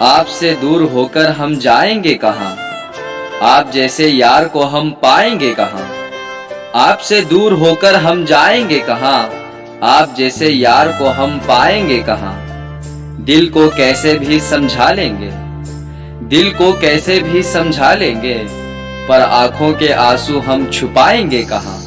आपसे दूर होकर हम जाएंगे कहाँ, आप जैसे यार को हम पाएंगे कहाँ। आपसे दूर होकर हम जाएंगे कहाँ, आप जैसे यार को हम पाएंगे कहाँ। दिल को कैसे भी समझा लेंगे, दिल को कैसे भी समझा लेंगे, पर आंखों के आंसू हम छुपाएंगे कहाँ।